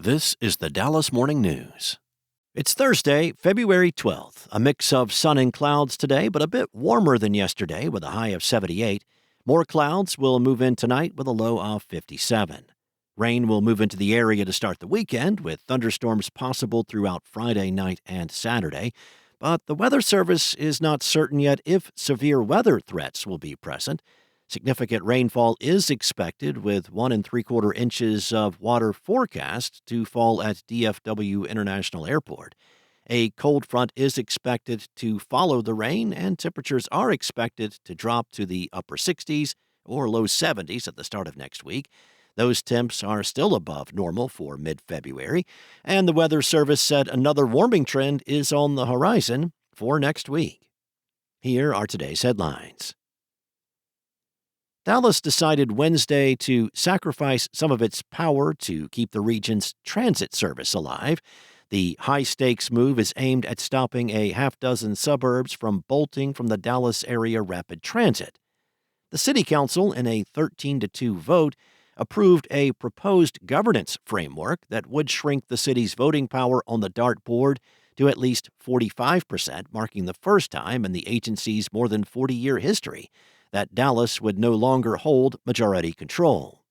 This is the Dallas Morning News. It's Thursday, February 12th. A mix of sun and clouds today, but a bit warmer than yesterday with a high of 78. More clouds will move in tonight with a low of 57. Rain will move into the area to start the weekend, with thunderstorms possible throughout Friday night and Saturday. But the Weather Service is not certain yet if severe weather threats will be present. Significant rainfall is expected, with 1 3/4 inches of water forecast to fall at DFW International Airport. A cold front is expected to follow the rain, and temperatures are expected to drop to the upper 60s or low 70s at the start of next week. Those temps are still above normal for mid-February, and the Weather Service said another warming trend is on the horizon for next week. Here are today's headlines. Dallas decided Wednesday to sacrifice some of its power to keep the region's transit service alive. The high-stakes move is aimed at stopping a half-dozen suburbs from bolting from the Dallas area rapid transit. The City Council, in a 13-2 vote, approved a proposed governance framework that would shrink the city's voting power on the DART board to at least 45%, marking the first time in the agency's more than 40-year history that Dallas would no longer hold majority control.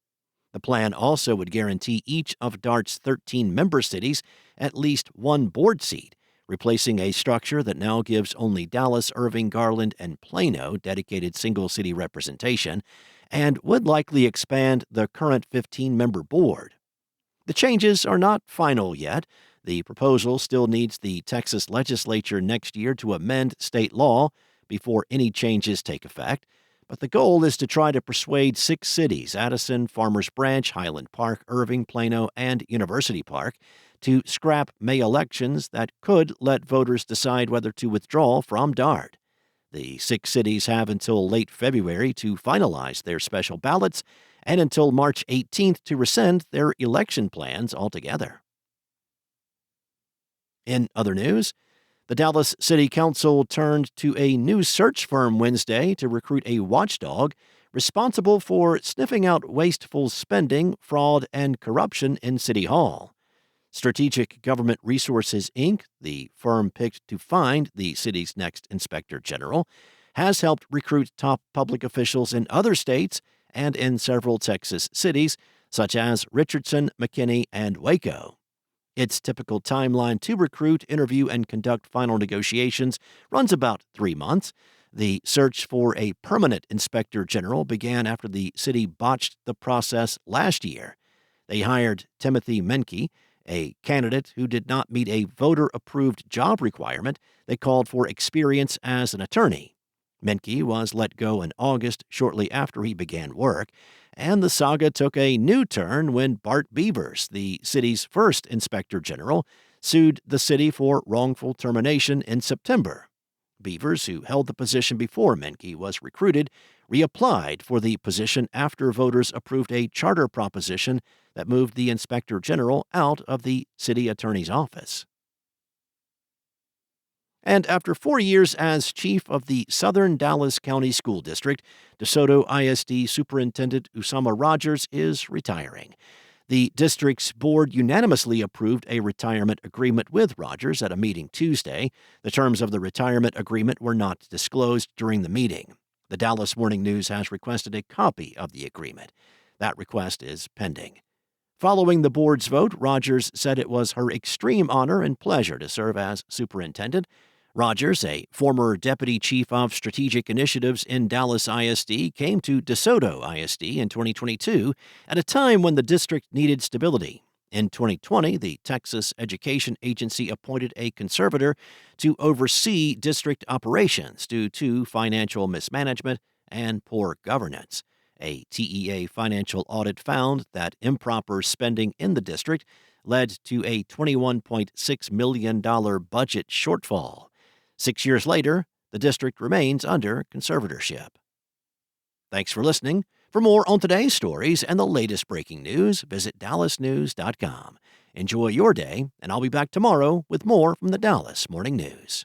The plan also would guarantee each of DART's 13 member cities at least one board seat, replacing a structure that now gives only Dallas, Irving, Garland, and Plano dedicated single-city representation, and would likely expand the current 15-member board. The changes are not final yet. The proposal still needs the Texas legislature next year to amend state law before any changes take effect. But the goal is to try to persuade 6 cities, Addison, Farmers Branch, Highland Park, Irving, Plano, and University Park, to scrap May elections that could let voters decide whether to withdraw from DART. The 6 cities have until late February to finalize their special ballots and until March 18th to rescind their election plans altogether. In other news, the Dallas City Council turned to a new search firm Wednesday to recruit a watchdog responsible for sniffing out wasteful spending, fraud, and corruption in City Hall. Strategic Government Resources, Inc., the firm picked to find the city's next inspector general, has helped recruit top public officials in other states and in several Texas cities, such as Richardson, McKinney, and Waco. Its typical timeline to recruit, interview, and conduct final negotiations runs about 3 months. The search for a permanent inspector general began after the city botched the process last year. They hired Timothy Menke, a candidate who did not meet a voter-approved job requirement that called for experience as an attorney. Menke was let go in August, shortly after he began work, and the saga took a new turn when Bart Beavers, the city's first inspector general, sued the city for wrongful termination in September. Beavers, who held the position before Menke was recruited, reapplied for the position after voters approved a charter proposition that moved the inspector general out of the city attorney's office. And after 4 years as chief of the Southern Dallas County School District, DeSoto ISD Superintendent Usamah Rodgers is retiring. The district's board unanimously approved a retirement agreement with Rodgers at a meeting Tuesday. The terms of the retirement agreement were not disclosed during the meeting. The Dallas Morning News has requested a copy of the agreement. That request is pending. Following the board's vote, Rodgers said it was her extreme honor and pleasure to serve as superintendent. Rodgers, a former deputy chief of strategic initiatives in Dallas ISD, came to DeSoto ISD in 2022 at a time when the district needed stability. In 2020, the Texas Education Agency appointed a conservator to oversee district operations due to financial mismanagement and poor governance. A TEA financial audit found that improper spending in the district led to a $21.6 million budget shortfall. 6 years later, the district remains under conservatorship. Thanks for listening. For more on today's stories and the latest breaking news, visit dallasnews.com. Enjoy your day, and I'll be back tomorrow with more from the Dallas Morning News.